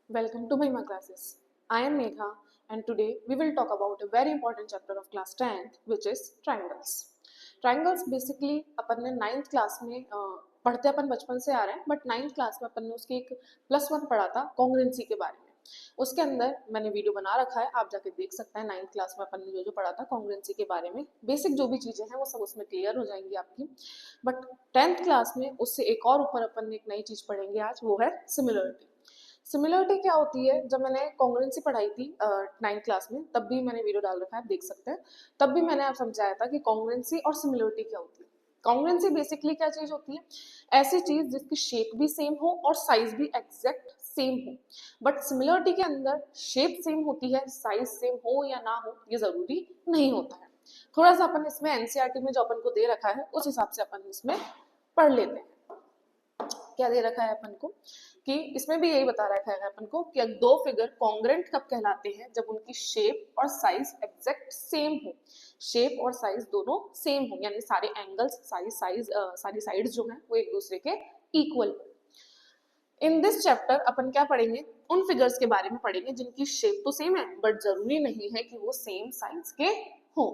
Welcome to my classes. I am Megha and today we will talk about a very important chapter of class 10th which is triangles. Triangles basically अपन ने 9th class में पढ़ते अपन बचपन से आ रहे हैं but 9th class में अपन ने उसके एक +1 पढ़ा था कॉन्ग्रुएंसी के बारे में। उसके अंदर मैंने वीडियो बना रखा है, आप जाके देख सकते हैं। 9th क्लास में अपन ने जो पढ़ा था कॉन्ग्रुएंसी के बारे में, बेसिक जो भी चीज़ें हैं वो सब उसमें क्लियर हो जाएंगी आपकी। बट 10th क्लास में उससे एक और ऊपर अपन ने एक नई चीज़ पढ़ेंगे आज, वो है सिमिलरिटी। सिमिलरिटी क्या होती है? जब मैंने कॉन्ग्रुएंसी पढ़ाई थी 9th क्लास में, तब भी मैंने वीडियो डाल रखा है, आप देख सकते हैं। तब भी मैंने आप समझाया था कि कॉन्ग्रुएंसी और सिमिलरिटी क्या होती है। कॉन्ग्रुएंसी बेसिकली क्या चीज होती है? ऐसी चीज जिसकी शेप भी सेम हो और साइज भी एग्जैक्ट सेम हो। बट सिमिलरिटी के अंदर शेप सेम होती है, साइज सेम हो या ना हो ये जरूरी नहीं होता है। थोड़ा सा अपन इसमें एनसीईआरटी में जो अपन को दे रखा है उस हिसाब से अपन इसमें पढ़ लेते हैं। क्या दे रखा है अपन को कि इसमें भी यही बता रखा है अपन को कि दो फिगर कॉन्ग्रुएंट कब कहलाते हैं? जब उनकी शेप और साइज एग्जैक्ट सेम हो। शेप और साइज दोनों सेम हो, यानी सारे एंगल्स सारी साइड्स जो हैं वो एक दूसरे के इक्वल हो। इन दिस चैप्टर अपन क्या पढ़ेंगे? उन फिगर्स के बारे में पढ़ेंगे जिनकी शेप तो सेम है बट जरूरी नहीं है कि वो सेम साइज के हो।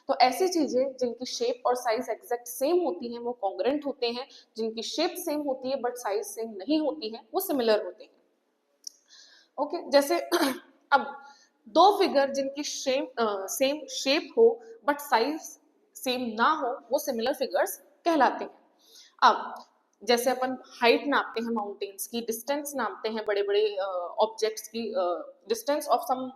तो ऐसी चीजें जिनकी शेप और साइज एग्जैक्ट सेम होती हैं वो कॉन्ग्रुएंट होते हैं। जिनकी शेप सेम होती है बट साइज सेम नहीं होती है वो सिमिलर होते हैं। ओके, जैसे अब दो फिगर जिनकी सेम शेप हो बट साइज सेम ना हो वो सिमिलर फिगर्स कहलाते हैं। अब जैसे अपन हाइट नापते हैं माउंटेन्स की, डिस्टेंस नापते हैं बड़े बड़े ऑब्जेक्ट्स की, distance of some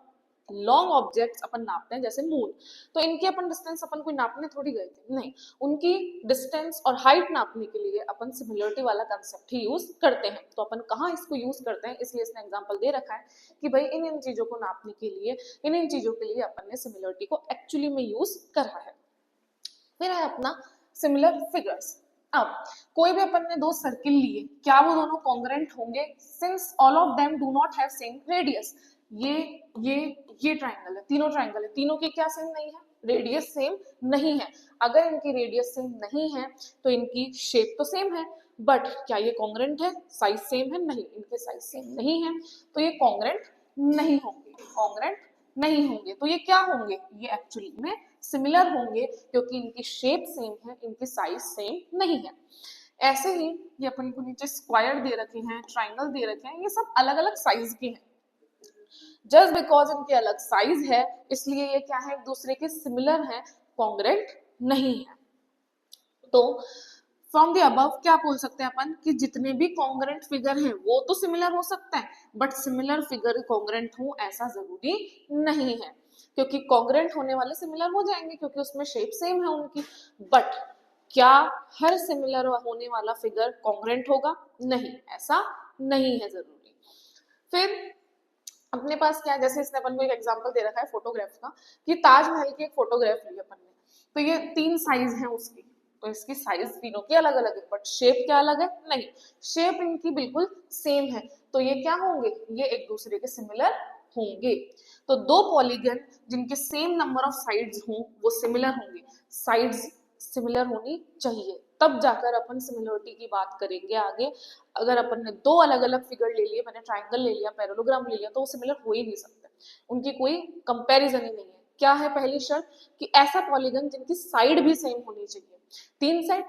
long objects अपन नापते हैं जैसे मून। तो इनकी अपन डिस्टेंस अपन कोई नापने थोड़ी गए थे, नहीं। उनकी डिस्टेंस और हाइट नापने के लिए अपन सिमिलरिटी वाला कंसेप्ट ही यूज करते हैं। तो अपन कहाँ इसको यूज करते हैं, इसलिए इसने एग्जांपल दे रखा है कि भाई इन इन चीजों को नापने के लिए, इन चीजों के लिए अपन ने सिमिलरिटी को एक्चुअली में यूज करा है। फिर है अपना सिमिलर फिगर्स। अब कोई भी अपन ने दो सर्किल लिए, क्या वो दोनों कॉन्ग्रुएंट होंगे? Since all of them do not have same radius. ये ये ये ट्राइंगल है, तीनों ट्राइंगल है, तीनों के क्या सेम नहीं है? रेडियस सेम नहीं है। अगर इनकी रेडियस सेम नहीं है तो इनकी शेप तो सेम है, बट क्या ये कॉन्ग्रुएंट है? साइज सेम है? नहीं, इनके साइज सेम नहीं है, तो ये कॉन्ग्रुएंट नहीं होंगे। कॉन्ग्रुएंट नहीं होंगे तो ये क्या होंगे? ये एक्चुअली में सिमिलर होंगे, क्योंकि इनकी शेप सेम है, इनकी साइज सेम नहीं है। ऐसे ही ये अपन को नीचे स्क्वायर दे रखे हैं, ट्राइंगल दे रखे हैं, ये सब अलग अलग साइज के हैं। जस्ट बिकॉज इनके अलग साइज है इसलिए ये क्या है? एक दूसरे के सिमिलर है, कॉन्ग्रुएंट नहीं है। तो फ्रॉम द अबव क्या बोल सकते हैं अपन कि जितने भी कॉन्ग्रुएंट फिगर हैं वो तो सिमिलर हो सकता है, बट सिमिलर फिगर कॉन्ग्रुएंट हो ऐसा जरूरी नहीं है। क्योंकि कॉन्ग्रुएंट होने वाले सिमिलर हो जाएंगे क्योंकि उसमें शेप सेम है उनकी, बट क्या हर सिमिलर होने वाला फिगर कॉन्ग्रुएंट होगा? नहीं, ऐसा नहीं है जरूरी। फिर अपने पास क्या है, जैसे इसने अपन को एक एग्जांपल दे रखा है फोटोग्राफ का कि ताजमहल की एक फोटोग्राफ ली अपन ने, तो ये 3 साइज है उसकी, तो इसकी साइज तीनों की अलग अलग है बट शेप क्या अलग है? नहीं, शेप इनकी बिल्कुल सेम है, तो ये क्या होंगे? ये एक दूसरे के सिमिलर होंगे। तो दो पॉलीगन जिनके सेम नंबर ऑफ साइड्स हों वो सिमिलर होंगे। साइड्स सिमिलर होनी चाहिए, तब जाकर अपन सिमिलरिटी की बात करेंगे आगे। अगर अपन ने दो अलग अलग फिगर ले लिए, मैंने ट्राइंगल ले लिया, पैरेललोग्राम ले लिया, तो वो सिमिलर हो ही नहीं सकते, उनकी कोई कंपैरिजन ही नहीं है। क्या है पहली शर्त? कि ऐसा पॉलीगन जिनकी साइड भी सेम होनी चाहिए, 3 साइड,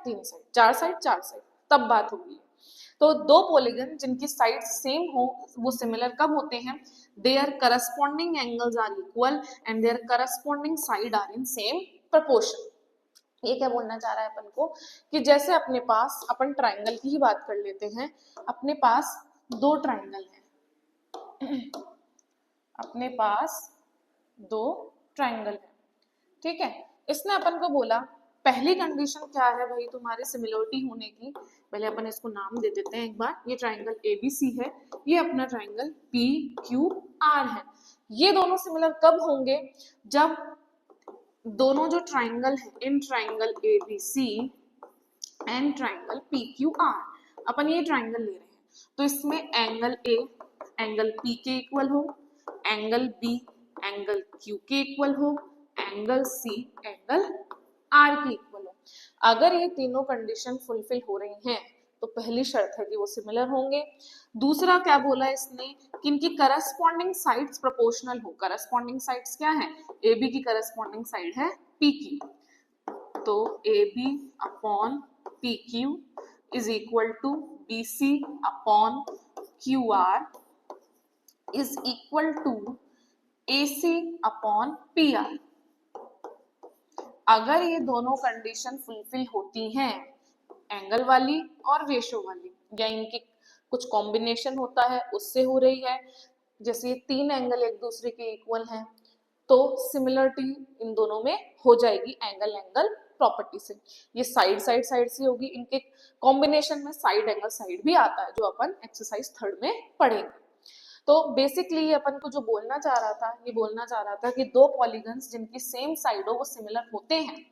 4 साइड 4 साइड, तब बात होगी। तो दो पॉलीगन जिनकी साइड सेम हो वो सिमिलर कब होते हैं? Their corresponding angles are equal and their corresponding side are in same proportion. ये क्या बोलना चाह रहा है अपन को कि जैसे अपने पास, अपन ट्राइंगल की ही बात कर लेते हैं, अपने पास दो ट्राइंगल हैं अपने पास दो ट्राइंगल है, ठीक है। इसने अपन को बोला पहली कंडीशन क्या है भाई तुम्हारे सिमिलरिटी होने की? पहले अपन इसको नाम दे देते हैं एक बार। ये ट्राइंगल एबीसी है, ये अपना ट्राइंगल पी क्यू आर है। ये दोनों सिमिलर कब होंगे? जब दोनों जो ट्राइंगल है, in triangle ABC and triangle P Q R, अपन ये ट्राइंगल ले रहे हैं तो इसमें एंगल ए एंगल पी के इक्वल हो, एंगल बी एंगल क्यू के इक्वल हो, एंगल सी एंगल आर के इक्वल हो। अगर ये तीनों कंडीशन फुलफिल हो रही हैं तो तो पहली शर्त है कि वो सिमिलर होंगे। दूसरा क्या बोला इसने कि इनकी करस्पॉन्डिंग साइड्स प्रोपोर्शनल हो। करस्पॉन्डिंग साइड्स क्या है, ए बी की करस्पॉन्डिंग साइड है पी क्यू, तो A B upon P Q is equal to B C upon Q R is equal to A C upon P R. अगर ये दोनों condition fulfil होती हैं, एंगल वाली और रेशो वाली, या इनकी कुछ कॉम्बिनेशन होता है उससे हो रही है, जैसे ये तीन एंगल एक दूसरे के इक्वल हैं, तो सिमिलरिटी इन दोनों में हो जाएगी एंगल एंगल प्रॉपर्टी से। ये साइड साइड साइड से होगी, इनके कॉम्बिनेशन में साइड एंगल साइड भी आता है जो अपन एक्सरसाइज 3 में पढ़ेंगे। तो बेसिकली ये अपन को जो बोलना चाह रहा था, ये बोलना चाह रहा था कि दो पॉलीगन्स जिनकी सेम साइड हो वो सिमिलर होते हैं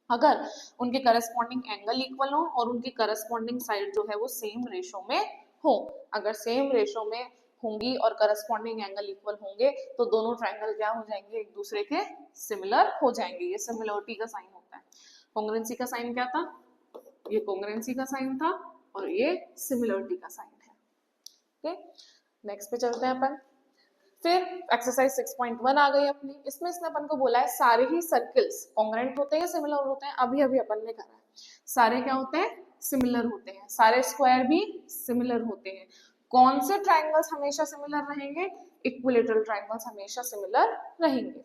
अगर उनके करस्पॉन्डिंग एंगल इक्वल हो और उनकी करस्पॉन्डिंग साइड जो है वो सेम रेशो में हो। अगर सेम रेशो में होंगी और करस्पॉन्डिंग एंगल इक्वल होंगे तो दोनों ट्रायंगल क्या हो जाएंगे, एक दूसरे के सिमिलर हो जाएंगे। ये सिमिलरिटी का साइन होता है। कॉन्ग्रुएंसी का साइन क्या था, ये कॉन्ग्रुएंसी का साइन था और ये सिमिलरिटी का साइन है। ओके, नेक्स्ट पे चलते हैं अपन। फिर एक्सरसाइज 6.1 आ गई अपनी। इसमें इसने अपन को बोला है सारे ही सर्कल्स कॉन्ग्रुएंट होते हैं या सिमिलर होते हैं। अभी अभी अपन ने करा है सारे क्या होते हैं, सिमिलर होते हैं। सारे स्क्वायर भी सिमिलर होते हैं। कौन से ट्रायंगल्स हमेशा सिमिलर रहेंगे, इक्विलेटरल ट्रायंगल्स हमेशा सिमिलर रहेंगे।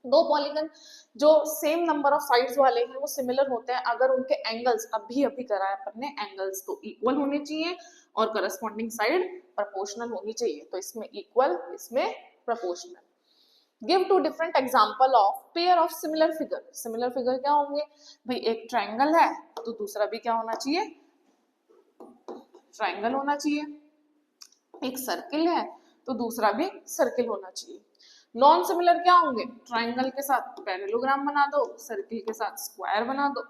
दो पॉलीगन जो सेम नंबर ऑफ साइड्स वाले हैं वो सिमिलर होते हैं अगर उनके एंगल्स, अभी अभी करा है अपन ने, एंगल्स तो इक्वल होने चाहिए और करस्पॉन्डिंग साइड प्रोपोर्शनल होनी चाहिए। तो इसमें इक्वल, इसमें proportional. Give two different example of pair of similar figure. Similar figure क्या होंगे भाई, एक ट्रायंगल है तो दूसरा भी क्या होना चाहिए, ट्रायंगल होना चाहिए। एक सर्किल है तो दूसरा भी सर्किल होना चाहिए। नॉन सिमिलर क्या होंगे, ट्रायंगल के साथ पैरेललोग्राम बना दो, सर्किल के साथ स्क्वायर बना दो,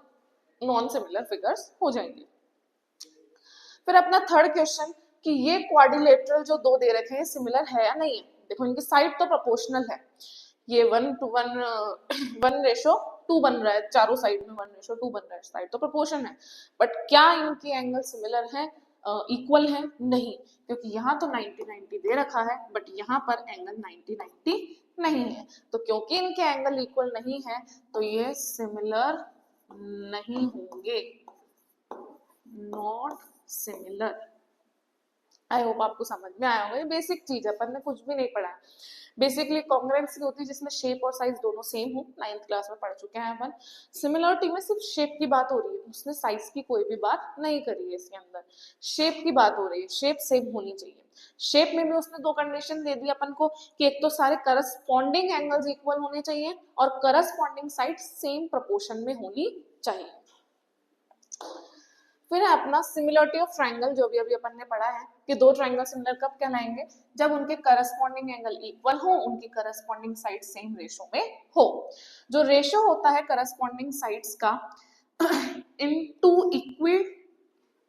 नॉन सिमिलर फिगर्स हो जाएंगे। फिर अपना थर्ड क्वेश्चन कि ये क्वाड्रिलेटरल जो दो दे रखे हैं सिमिलर है या नहीं है। देखो इनकी साइड तो प्रोपोर्शनल है, ये 1:1:2 बन रहा है, चारों साइड में 1:2 बन रहा है, साइड तो प्रोपोर्शन है। बट क्या इनके एंगल सिमिलर है, इक्वल है, नहीं, क्योंकि यहाँ तो 90-90 दे रखा है बट यहाँ पर एंगल 90-90 नहीं है। तो क्योंकि इनके एंगल इक्वल नहीं है तो ये सिमिलर नहीं होंगे, नॉट सिमिलर। आई होप आपको समझ में आया होगा। ये बेसिक चीज है, अपन ने कुछ भी नहीं पढ़ा है। बेसिकली कॉन्ग्रुएंसी होती है जिसमें शेप और साइज दोनों सेम हो, 9th क्लास में पढ़ चुके हैं अपन। सिमिलरिटी में सिर्फ शेप की बात हो रही है, उसने साइज की कोई भी बात नहीं करी है इसके अंदर, शेप की बात हो रही है, शेप सेम होनी चाहिए। शेप में भी उसने दो कंडीशन दे दी अपन को कि एक तो सारे करस्पॉन्डिंग एंगल्स इक्वल होने चाहिए और करस्पॉन्डिंग साइड सेम प्रोपोर्शन में होनी चाहिए। फिर है अपना सिमिलरिटी ऑफ ट्रायंगल, जो भी अभी अपन ने पढ़ा है कि दो ट्रायंगल सिमिलर कब कहलाएंगे, जब उनके करस्पॉन्डिंग एंगल इक्वल हो, उनकी करस्पॉन्डिंग साइड सेम रेशो में हो। जो रेशो होता है करस्पॉन्डिंग साइड्स का in two equal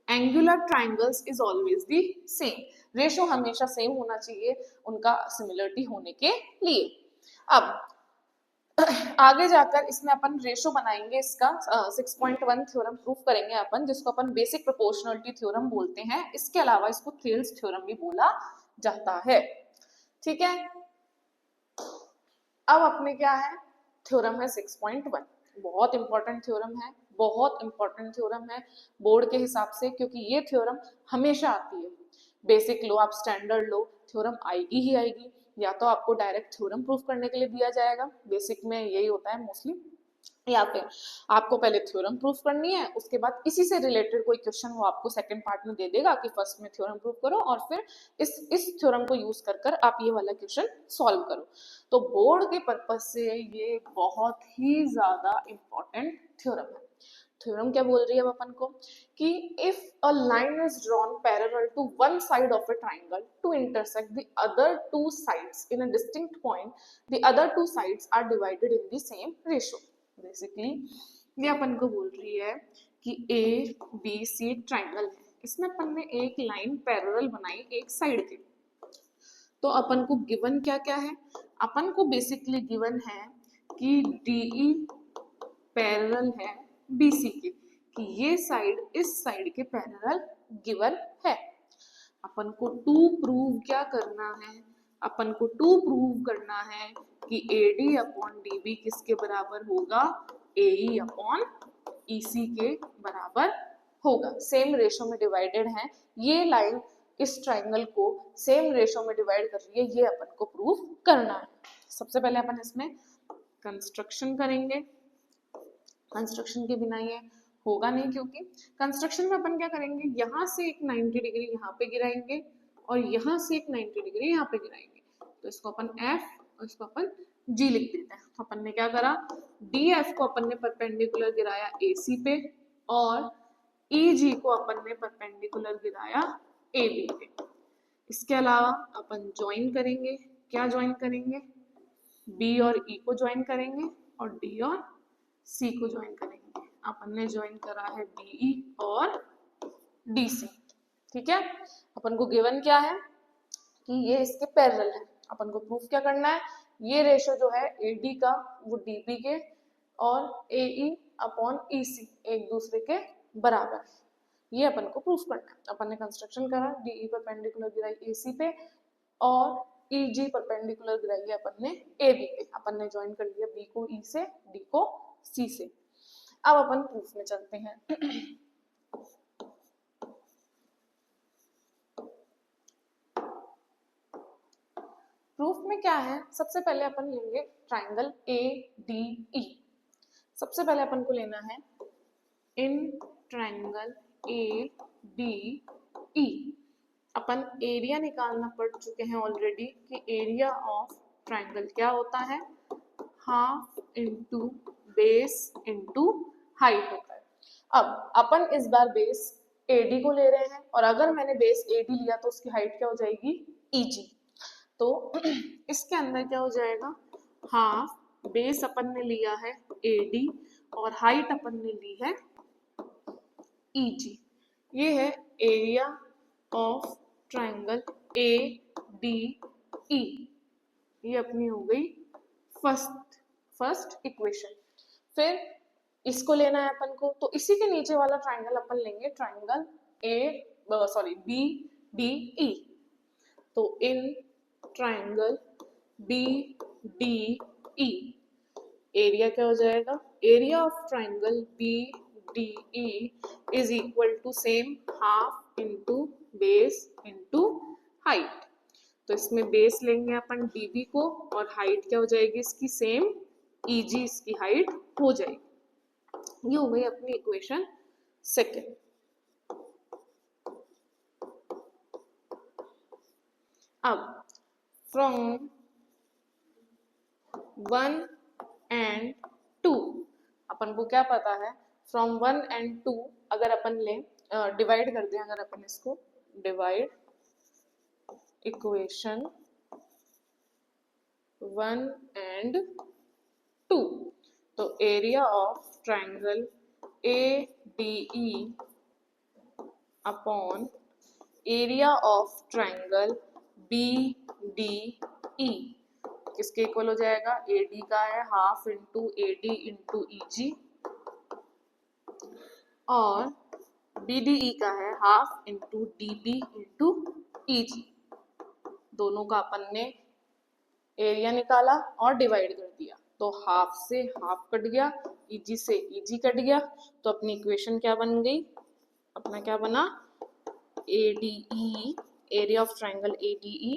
angular triangles is always the same. Ratio हमेशा सेम होना चाहिए उनका सिमिलरिटी होने के लिए। अब आगे जाकर इसमें अपन रेशो बनाएंगे, इसका 6.1 थ्योरम प्रूफ करेंगे अपन, जिसको अपन बेसिक प्रोपोर्शनलिटी थ्योरम बोलते हैं। इसके अलावा इसको थेल्स थ्योरम भी बोला जाता है। ठीक है, अब अपने क्या है, थ्योरम है 6.1। बहुत इंपॉर्टेंट थ्योरम है, बहुत इंपॉर्टेंट थ्योरम है बोर्ड के हिसाब से, क्योंकि ये थ्योरम हमेशा आती है। बेसिक लो, आप स्टैंडर्ड लो, थ्योरम आएगी ही आएगी, या तो आपको डायरेक्ट थ्योरम प्रूफ करने के लिए दिया जाएगा, बेसिक में यही होता है मोस्टली, या फिर आपको पहले थ्योरम प्रूफ करनी है, उसके बाद इसी से रिलेटेड कोई क्वेश्चन वो आपको सेकंड पार्ट में दे देगा कि फर्स्ट में थ्योरम प्रूफ करो और फिर इस थ्योरम को यूज कर आप ये वाला क्वेश्चन सॉल्व करो। तो बोर्ड के पर्पज से ये बहुत ही ज्यादा इंपॉर्टेंट थ्योरम है। थ्योरम क्या बोल रही है अब अपन को कि if a line is drawn parallel to one side of a triangle to intersect the other two sides in a distinct point, the other two sides are divided in the same ratio. Basically ये अपन को बोल रही है कि A B C triangle है, इसमें अपन ने एक लाइन पैरेलल बनाई एक साइड के। तो अपन को गिवन क्या क्या है, अपन को बेसिकली गिवन है कि डीई पैरेलल है बीसी के, कि ये साइड इस साइड के पैरेलल गिवन है। अपन को टू प्रूव क्या करना है, अपन को टू प्रूव करना है कि AD अपॉन DB किसके बराबर होगा, AE अपॉन EC के बराबर होगा। सेम रेशो में डिवाइडेड है, ये लाइन इस ट्राइंगल को सेम रेशो में डिवाइड कर रही है, ये अपन को प्रूव करना है। सबसे पहले अपन इसमें कंस्ट्रक्शन करेंगे। कंस्ट्रक्शन के बिना ये होगा नहीं, क्योंकि कंस्ट्रक्शन में अपन क्या करेंगे, यहाँ से एक 90 डिग्री यहाँ पे गिराएंगे और यहाँ से एक 90 डिग्री यहाँ पे गिराएंगे। तो इसको अपन F और इसको अपन G लिख देते हैं। तो अपन ने क्या करा, DF को अपन ने परपेंडिकुलर गिराया AC पे और EG को अपन ने परपेंडिकुलर गिराया AB पे। इसके अलावा अपन ज्वाइन करेंगे, क्या ज्वाइन करेंगे, B और E को ज्वाइन करेंगे और D और C को ज्वाइन करेंगे। अपन ने ज्वाइन करा है BE और DC, ठीक है। अपन को गिवन क्या है कि ये इसके पैरेलल है। अपन को प्रूफ क्या करना है, ये रेशो जो है AD का वो DB के और AE अपॉन EC एक दूसरे के बराबर, ये अपन को प्रूफ करना है। अपन ने कंस्ट्रक्शन करा, DE परपेंडिकुलर गिराई AC पे और EG परपेंडिकुलर गिराई है अपन ने AB पे। अपन ने ज्वाइन कर लिया B को E से, D को C से। अब अपन प्रूफ में चलते हैं। प्रूफ में क्या है, सबसे पहले अपन लेंगे ट्राइंगल ADE। सबसे पहले अपन को लेना है in triangle ADE। Upon area निकालना पढ़ चुके हैं ऑलरेडी कि एरिया ऑफ ट्राइंगल क्या होता है, half into base into height होता है। अब अपन इस बार बेस AD को ले रहे हैं और अगर मैंने बेस AD लिया तो उसकी हाइट क्या हो जाएगी, EG। तो इसके अंदर क्या हो जाएगा, हाफ बेस अपन ने लिया है AD और हाइट अपन ने ली है EG। ये है एरिया ऑफ ट्राइंगल ADE। ये अपनी हो गई फर्स्ट इक्वेशन। फिर इसको लेना है अपन को, तो इसी के नीचे वाला ट्राइंगल अपन लेंगे ट्राइंगल BDE। तो इन ट्राइंगल BDE एरिया क्या हो जाएगा, area of triangle BDE is equal to same half into base into height. तो इसमें बेस लेंगे अपन DB को और हाइट क्या हो जाएगी इसकी सेम EG, इसकी हाइट हो जाएगी। ये हो गई अपनी इक्वेशन सेकेंड। अब फ्रॉम 1 and 2 अपन को क्या पता है, फ्रॉम 1 and 2 अगर अपन ले डिवाइड कर दें, अगर अपन इसको डिवाइड इक्वेशन 1 and 2, तो area of triangle ADE upon area of triangle BDE किसके इक्वल हो जाएगा, AD का है half into AD into EG और BDE का है half into DB into EG। दोनों का अपन ने एरिया निकाला और डिवाइड कर दिया, तो हाफ से हाफ कट गया, EG से EG कट गया, तो अपनी इक्वेशन क्या बन गई, अपना क्या बना, ADE area of triangle ADE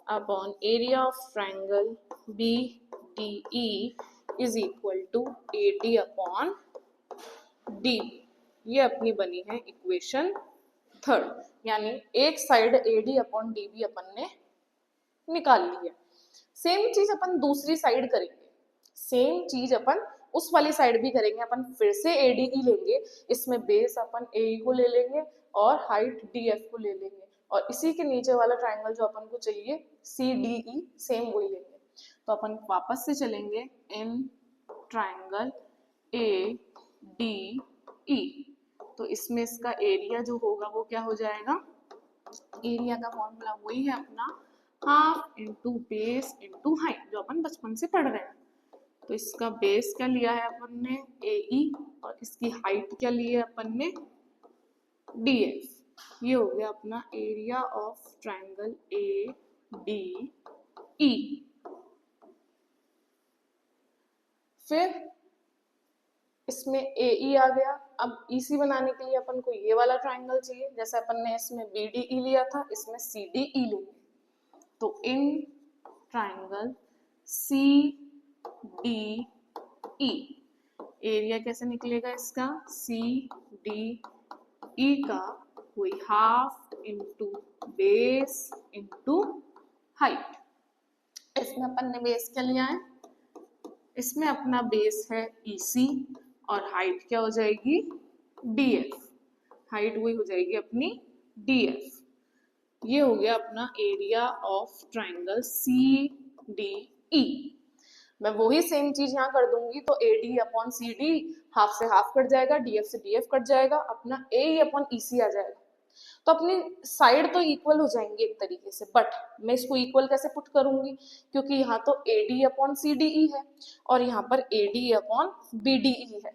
upon area of triangle BDE is equal to AD upon DB। ये अपनी बनी है इक्वेशन थर्ड, यानी एक साइड AD अपॉन DB अपन ने निकाल ली है। सेम चीज अपन दूसरी साइड करेंगे, सेम चीज अपन उस वाली साइड भी करेंगे। अपन फिर से ADE लेंगे, इसमें बेस अपन AE को ले लेंगे और हाइट DF को ले लेंगे और इसी के नीचे वाला ट्राइंगल जो अपन को चाहिए CDE सेम वही लेंगे। तो अपन वापस से चलेंगे इन ट्राइंगल ADE, तो इसमें इसका एरिया जो होगा वो क्या हो जाएगा, एरिया का फॉर्मूला वही है अपना half into base into height, जो अपन बचपन से पढ़ रहे हैं। तो इसका बेस क्या लिया है अपन ने AE और इसकी हाइट क्या ली है अपन ने DF। ये हो गया अपना area of triangle A D E. फिर इसमें ए ई आ गया। अब ई सी बनाने के लिए अपन को ये वाला ट्राइंगल चाहिए, जैसे अपन ने इसमें बी डी ई लिया था, इसमें सी डी ई लेंगे। तो in triangle C D E area कैसे निकलेगा इसका, सी डी ई का वही half into base into height. इसमें अपन ने बेस क्या लिया है, इसमें अपना बेस है EC और हाइट क्या हो जाएगी DF। हाइट वही हो जाएगी अपनी DF। ये हो गया अपना एरिया ऑफ ट्राइंगल CDE। मैं वही सेम चीज यहाँ कर दूंगी, तो AD अपॉन CD हाफ से हाफ कट जाएगा, DF से DF कट जाएगा, अपना AE अपॉन EC आ जाएगा। तो अपनी साइड तो इक्वल हो जाएंगे एक तरीके से, बट मैं इसको इक्वल कैसे पुट करूंगी, क्योंकि यहाँ तो AD अपॉन CDE है और यहाँ पर AD अपॉन BDE है,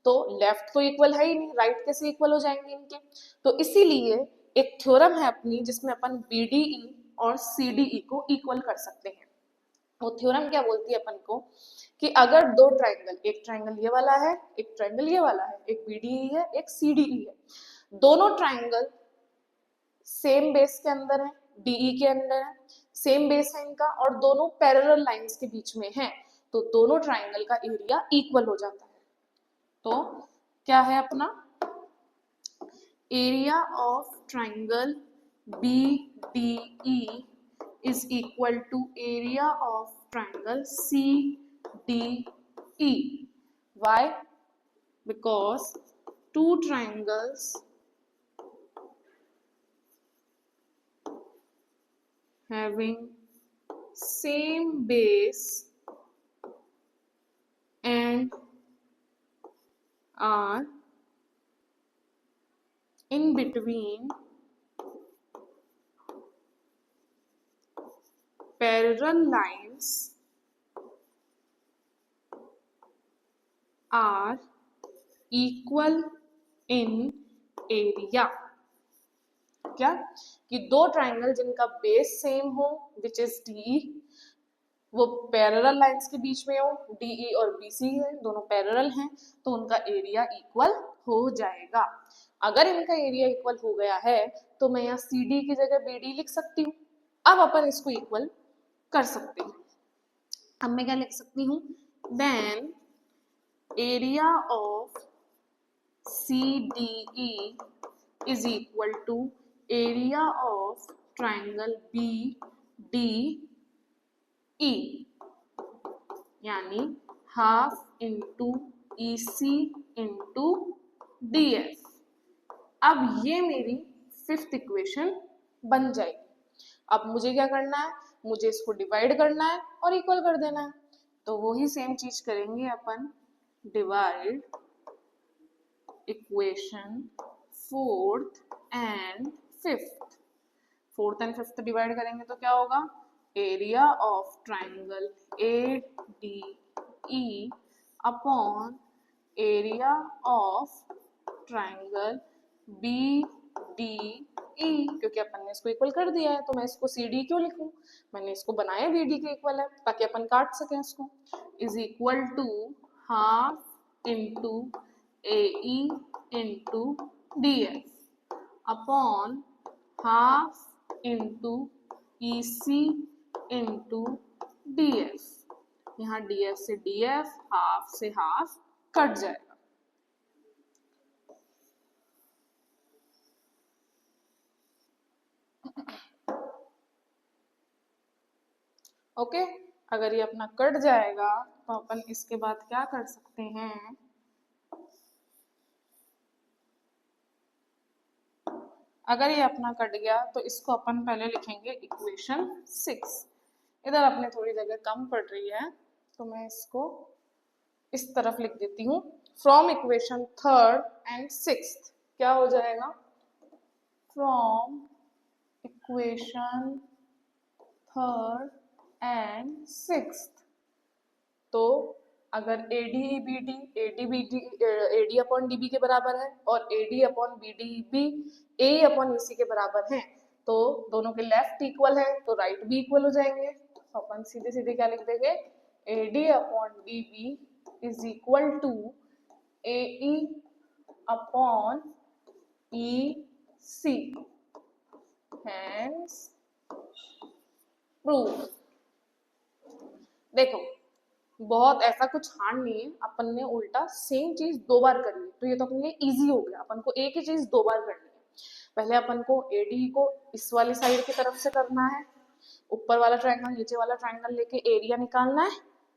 तो लेफ्ट तो इक्वल है ही नहीं, राइट कैसे इक्वल हो जाएंगे इनके। तो इसीलिए एक थ्योरम है अपनी जिसमें अपन BDE और CDE को इक्वल कर सकते हैं। वो थ्योरम क्या बोलती है अपन को कि अगर दो ट्राइंगल, एक ट्राइंगल ये वाला है, एक ट्राइंगल ये वाला है, एक BDE है, एक CDE है, दोनों ट्राइंगल सेम बेस के अंदर है, DE के अंदर है, सेम बेस है इनका और दोनों पैरेलल लाइंस के बीच में है, तो दोनों ट्राइंगल का एरिया इक्वल हो जाता है। तो क्या है अपना area of triangle BDE is equal to area of triangle CDE. Why? Because two triangles having same base and are in between parallel lines are equal in area। क्या कि दो ट्राइंगल जिनका बेस सेम हो which is DE, वो parallel lines के बीच में हो, DE और BC है, दोनों पैरेलल हैं, तो उनका एरिया इक्वल हो जाएगा। अगर इनका एरिया इक्वल हो गया है तो मैं यहाँ CD की जगह BD लिख सकती हूँ। अब अपन इसको इक्वल कर सकते हैं। अब मैं क्या लिख सकती हूँ, then area of CDE is equal to area of triangle BDE, यानी half into EC into DF। अब ये मेरी फिफ्थ इक्वेशन बन जाएगी। अब मुझे क्या करना है, मुझे इसको डिवाइड करना है और इक्वल कर देना है। तो वही सेम चीज करेंगे अपन, divide equation fourth and fifth. Fourth and fifth divide करेंगे तो क्या होगा, area of triangle ADE upon area of triangle BDE, क्योंकि अपन ने इसको इक्वल कर दिया है, तो मैं इसको CD क्यों लिखूं, मैंने इसको बनाया BD के इक्वल है ताकि अपन काट सकें इसको, is equal to half into AE into DF upon half into EC into DF। यहाँ DF से DF हाफ से हाफ कट जाएगा। ओके, अगर ये अपना कट जाएगा तो अपन इसके बाद क्या कर सकते हैं, अगर ये अपना कट गया तो इसको अपन पहले लिखेंगे इक्वेशन 6। इधर अपने थोड़ी जगह कम पड़ रही है तो मैं इसको इस तरफ लिख देती हूँ। From equation third and sixth क्या हो जाएगा, from equation third and sixth, तो अगर AD अपॉन DB के बराबर है और AD upon BDB AE upon EC के बराबर है, तो दोनों के लेफ्ट इक्वल है तो राइट भी इक्वल हो जाएंगे। तो अपन सीधे सीधे क्या लिख देंगे, AD upon DB is equal to AE upon EC, hence proof. देखो बहुत ऐसा कुछ हार्ड नहीं है, अपन ने उल्टा सेम चीज दो बार करनी है, तो ये तो अपने लिए इजी हो गया। अपन को एक ही चीज दो बार करनी है। पहले अपन को AD को इस वाली साइड की तरफ से करना है, ऊपर वाला ट्रायंगल नीचे वाला ट्रायंगल लेके एरिया निकालना है,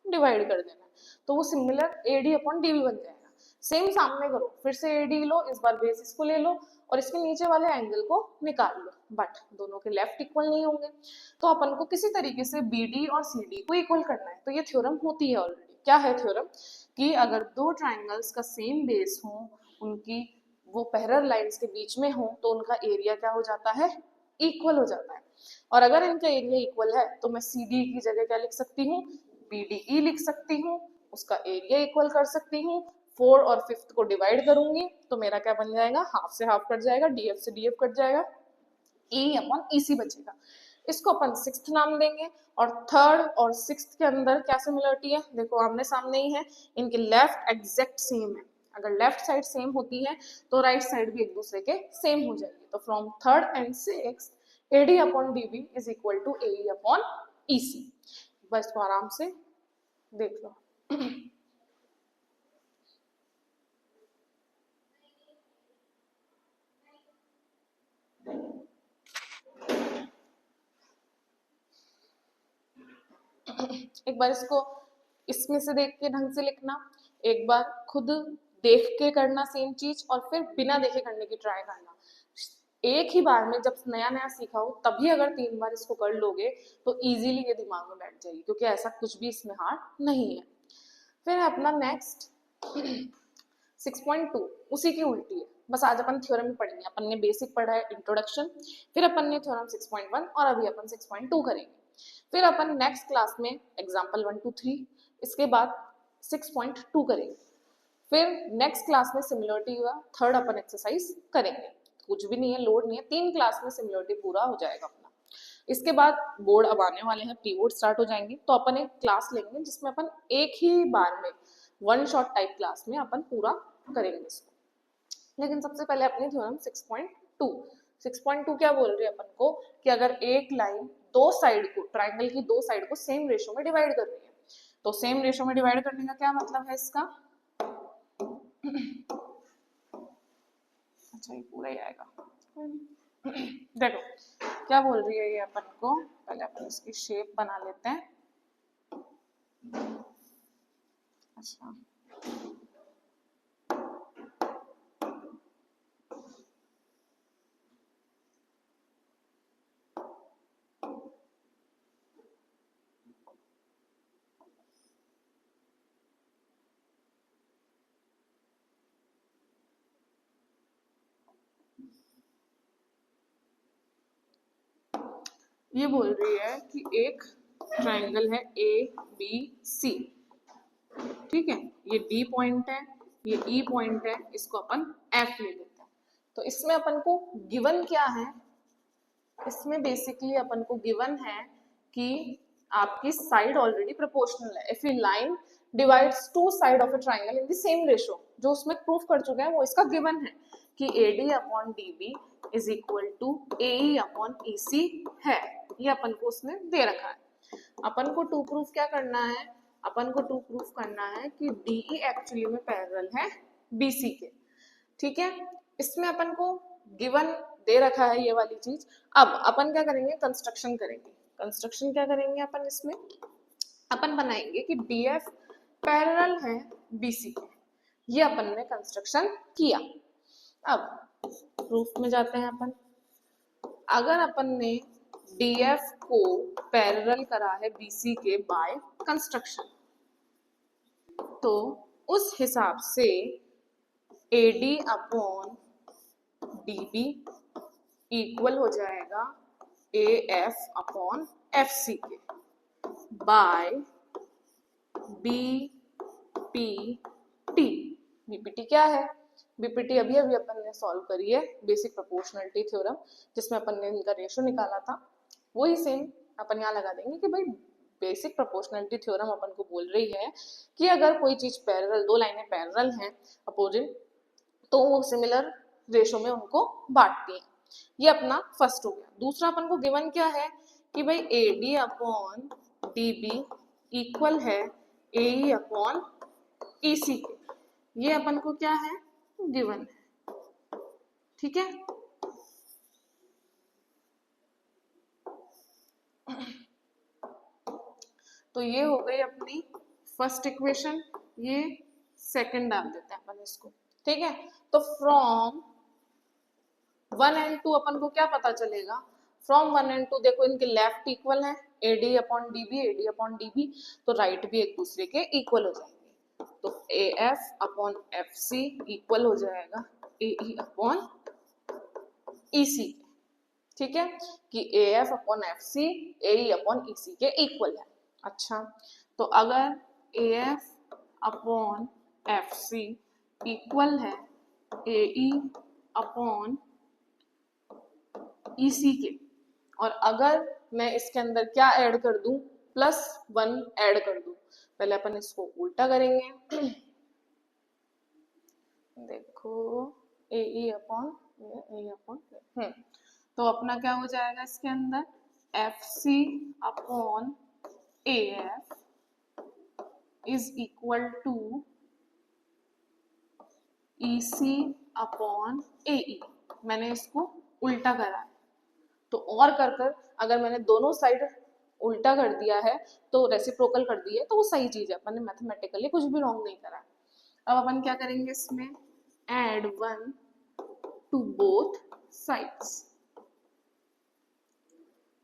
डिवाइड कर देना है, तो वो सिमिलर AD अपॉन DB बन जाएगा। सेम सामने करो, फिर से AD लो, इस बार बेसिस को ले लो और इसके नीचे वाले एंगल को निकाल लो, बट दोनों के लेफ्ट इक्वल नहीं होंगे, तो अपन को किसी तरीके से BD और CD को इक्वल करना है। तो ये थ्योरम होती है ऑलरेडी। क्या है थ्योरम, कि अगर दो ट्राइंगल्स का सेम बेस हो, उनकी वो पैरेलल लाइंस के बीच में हो, तो उनका एरिया क्या हो जाता है, इक्वल हो जाता है। और अगर इनका एरिया इक्वल है तो मैं CD की जगह क्या लिख सकती हूँ, BDE लिख सकती हूँ, उसका एरिया इक्वल कर सकती हूँ। 4 और 5 को डिवाइड करूंगी तो मेरा क्या बन जाएगा, हाफ से हाफ कट जाएगा, DF से DF कट जाएगा, E अपॉन EC बचेगा। इसको अपन 6th नाम देंगे। और 3rd और 6th के अंदर क्या सिमिलरिटी है, देखो आमने सामने ही है, इनके लेफ्ट एग्जैक्ट सेम है। अगर लेफ्ट साइड सेम होती है तो राइट साइड भी एक दूसरे के सेम हो जाएगी। तो from 3rd and 6th AD upon DB is equal to AE upon EC। बस तो आराम से देख लो। एक बार इसको इसमें से देख के ढंग से लिखना, एक बार खुद देख के करना सेम चीज, और फिर बिना देखे करने की ट्राई करना। एक ही बार में जब नया नया सीखा हो तभी अगर 3 बार इसको कर लोगे तो इजीली ये दिमाग में बैठ जाएगी, क्योंकि ऐसा कुछ भी इसमें हार्ड नहीं है। फिर अपना नेक्स्ट 6.2 उसी की उल्टी है, बस आज अपन थ्योरम ही पढ़ेंगे। अपन ने बेसिक पढ़ा है इंट्रोडक्शन, फिर अपन ने थ्योरम 6.1 और अभी अपन 6.2 करेंगे। फिर अपन नेक्स्ट क्लास में एग्जाम्पल 1 2 3, इसके बाद 6.2 करेंगे। फिर नेक्स्ट क्लास में सिमिलरिटी का 3rd अपन एक्सरसाइज करेंगे। कुछ भी नहीं है, लोड नहीं है, 3 क्लास में सिमिलरिटी पूरा हो जाएगा अपना। इसके बाद बोर्ड अब आने वाले हैं, प्री बोर्ड स्टार्ट हो जाएंगे, तो अपन एक क्लास लेंगे जिसमें अपन एक ही बार में वन शॉट टाइप क्लास में अपन पूरा करेंगे इसको। लेकिन सबसे पहले अपने थ्योरम 6.2 6.2 क्या बोल रही है अपन को, कि अगर एक लाइन दो साइड को, ट्राइंगल की दो साइड को सेम रेशो में डिवाइड कर रही है, तो सेम रेशो में डिवाइड करने का क्या मतलब है इसका, अच्छा ये पूरा ही आएगा। देखो क्या बोल रही है ये अपन को, पहले अपन इसकी शेप बना लेते हैं। अच्छा ये बोल रही है कि एक ट्राइंगल है ABC, ठीक है, ये D पॉइंट है, ये E पॉइंट है, इसको अपन F ले लेते हैं। तो इसमें अपन को गिवन क्या है, इसमें बेसिकली अपन को गिवन है कि आपकी साइड ऑलरेडी प्रोपोर्शनल है। If a line divides two side of a triangle in the same ratio, जो उसमें प्रूफ कर चुके हैं वो इसका गिवन है कि AD upon DB is equal to AE upon EC है। ये अपन को उसने दे रखा है। अपन को टू प्रूफ क्या करना है, अपन को टू प्रूफ करना है कि DE एक्चुअली में पैरेलल है BC के, ठीक है। इसमें अपन को गिवन दे रखा है ये वाली चीज। अब अपन क्या करेंगे, कंस्ट्रक्शन करेंगे। कंस्ट्रक्शन क्या करेंगे अपन, इसमें अपन बनाएंगे कि DF पैरेलल है BC के, ये अपन ने कंस्ट्रक्शन किया। अब प्रूफ में जाते हैं अपन। अगर अपन ने DF को पैरेलल करा है BC के बाय कंस्ट्रक्शन, तो उस हिसाब से AD अपॉन DB इक्वल हो जाएगा AF अपॉन FC के बाय BD बीपीटी। बीपीटी क्या है? बीपीटी अभी अभी अपन ने सॉल्व करी है, बेसिक प्रोपोर्शनलिटी थ्योरम, जिसमें अपन ने इनका रेशियो निकाला था। वही सेम अपन यहाँ लगा देंगे कि भाई बेसिक प्रोपोर्शनलिटी थ्योरम अपन को बोल रही है कि अगर कोई चीज पैरेलल, दो लाइनें पैरेलल हैं अपोजिट, तो वो सिमिलर रेशो में उनको बांटती है। ये अपना फर्स्ट हो गया। दूसरा अपन को गिवन क्या है कि भाई A D upon D B equal है A E upon E C के। ये अपन को क्या है? गिवन है। ठीक है, तो ये हो गई अपनी फर्स्ट इक्वेशन। ये सेकंड डाल देते हैं अपन इसको। ठीक है, तो फ्रॉम 1 एंड 2 अपन को क्या पता चलेगा? फ्रॉम 1 एंड 2 देखो इनके लेफ्ट इक्वल है, A D upon D B, A D upon D B, तो राइट भी एक दूसरे के इक्वल हो जाएंगे। तो A F upon F C equal हो जाएगा ए ई अपॉन ई सी। ठीक है, कि A F upon F C A E upon E C के इक्वल है। अच्छा, तो अगर A F upon F C equal है A E upon E C के, और अगर मैं इसके अंदर क्या ऐड कर दूं? +1 ऐड कर दूं। पहले अपन इसको उल्टा करेंगे। देखो ए ई अपॉन तो अपना क्या हो जाएगा इसके अंदर? F C upon A F is equal to E C upon A E. मैंने इसको उल्टा करा है, तो और कर अगर मैंने दोनों साइड उल्टा कर दिया है तो रेसिप्रोकल कर दिया है, तो वो सही चीज है। अपन ने मैथमेटिकली कुछ भी रॉन्ग नहीं करा। अब अपन क्या करेंगे इसमें? Add 1 to both sides.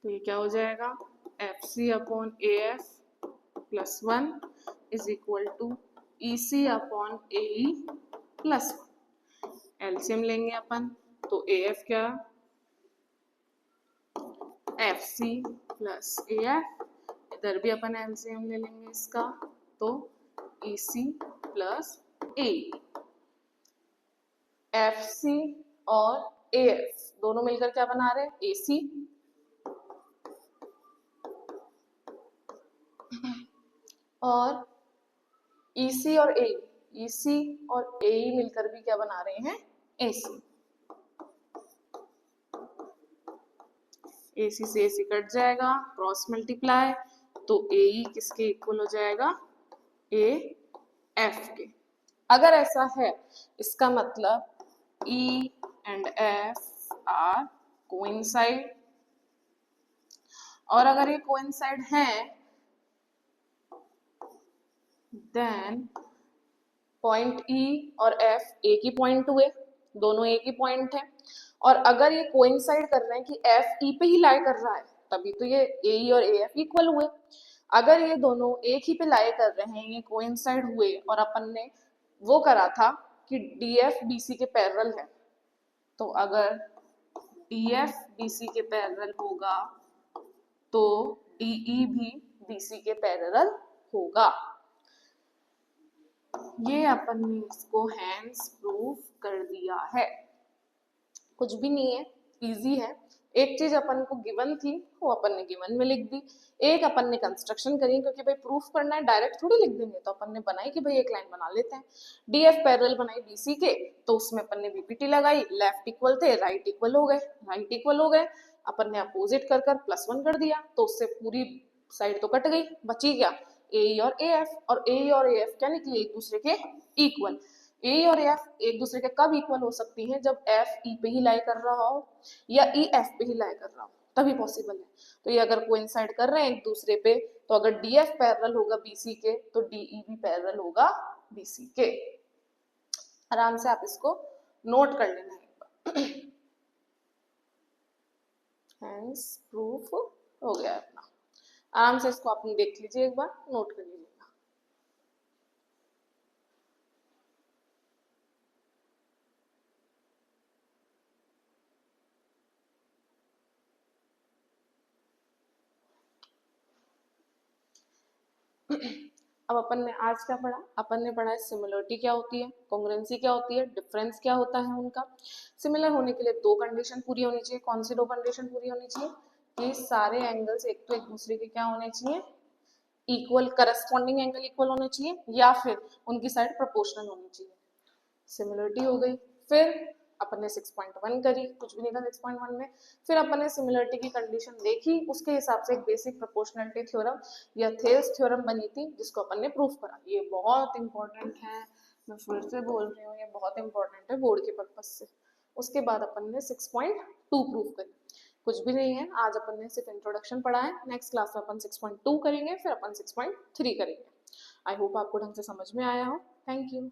तो ये क्या हो जाएगा? F C upon A F +1 is equal to E C upon A E +1। LCM लेंगे अपन, तो ए एफ क्या? F C plus A F, इधर भी अपन एलसीएम ले लेंगे इसका, तो ई सी प्लस ए। एफ सी और ए एफ दोनों मिलकर क्या बना रहे हैं? ए सी। और ई सी और ए, ई सी और ए मिलकर भी क्या बना रहे हैं? ए सी। ए सी से ए सी कट जाएगा, क्रॉस मल्टीप्लाई, तो ए ई किसके इक्वल हो जाएगा? ए एफ के। अगर ऐसा है, इसका मतलब E and F R coincide, और अगर ये कोइंसाइड हैं देन पॉइंट ई और एफ एक ही पॉइंट हुए, दोनों एक ही पॉइंट है। और अगर ये कोइंसाइड कर रहे हैं कि एफ ई पे ही लाई कर रहा है, तभी तो ये ए ई और ए एफ इक्वल हुए। अगर ये दोनों एक ही पे लाई कर रहे हैं, ये कोइंसाइड हुए, और अपन ने वो करा था कि डी एफ बी सी के पैरेलल है, तो अगर डी एफ बी सी के पैरेलल होगा तो डी ई भी बी सी के पैरेलल होगा। ये अपन ने इसको हैंड्स प्रूफ कर दिया है। कुछ भी नहीं है, इजी है। एक चीज अपन को गिवन थी, वो अपन ने गिवन में लिख दी। एक अपन ने कंस्ट्रक्शन करी, क्योंकि भाई प्रूफ करना है, डायरेक्ट थोड़ी लिख देंगे, तो अपन ने बनाई कि भाई एक लाइन बना लेते हैं। डी एफ पैरेलल बनाई बीसी के, तो उसमें अपन ने बीपीटी लगाई, लेफ्ट इक्वल थे, राइट इक्वल हो गए, राइट इक्वल हो गए। अपन ने अपोजिट कर +1 कर दिया, तो उससे पूरी साइड तो कट गई, बची क्या? ए और ए एफ। और ए और ए एफ क्या निकले? एक दूसरे के इक्वल। ए और एफ एक दूसरे के कब इक्वल हो सकती हैं? जब एफ ई पे ही लाई कर रहा हो या ई एफ पे ही लाई कर रहा हो, तभी पॉसिबल है। तो ये अगर कोइंसाइड कर रहे हैं एक दूसरे पे, तो अगर डी एफ पैरेलल होगा बीसी के, तो डी ई भी पैरेलल होगा बीसी के। आराम से आप इसको नोट कर लेना एक बार। हैंस प्रूफ हो गया अपना। आराम से इसको आप देख लीजिए, एक बार नोट कर लीजिए। अब अपन ने आज क्या पढ़ा? अपन ने पढ़ा है सिमिलरिटी क्या होती है, कॉन्ग्रुएंसी क्या होती है, डिफरेंस क्या होता है उनका। सिमिलर होने के लिए दो कंडीशन पूरी होनी चाहिए। कौन सी दो कंडीशन पूरी होनी चाहिए? कि सारे एंगल्स एक तो एक दूसरे के क्या होने चाहिए, इक्वल, करस्पॉन्डिंग एंगल इक्वल होने चाहिए, या फिर उनकी साइड प्रोपोर्शनल होनी चाहिए। सिमिलरिटी हो गई। फिर अपन ने 6.1 करी, कुछ भी नहीं था 6.1 में। फिर अपन ने सिमिलरिटी की कंडीशन देखी, उसके हिसाब से एक बेसिक प्रोपोर्शनलिटी थ्योरम या थेल्स थ्योरम बनी थी, जिसको अपन ने प्रूफ करा। ये बहुत इंपॉर्टेंट है, मैं फिर से बोल रही हूँ, ये बहुत इंपॉर्टेंट है बोर्ड के पर्पज से। उसके बाद अपन ने 6.2 प्रूफ करी। कुछ भी नहीं है, आज अपन ने सिर्फ इंट्रोडक्शन पढ़ा है। नेक्स्ट क्लास में अपन 6.2 करेंगे, फिर अपन 6.3 करेंगे। आई होप आपको ढंग से समझ में आया हो। Thank you.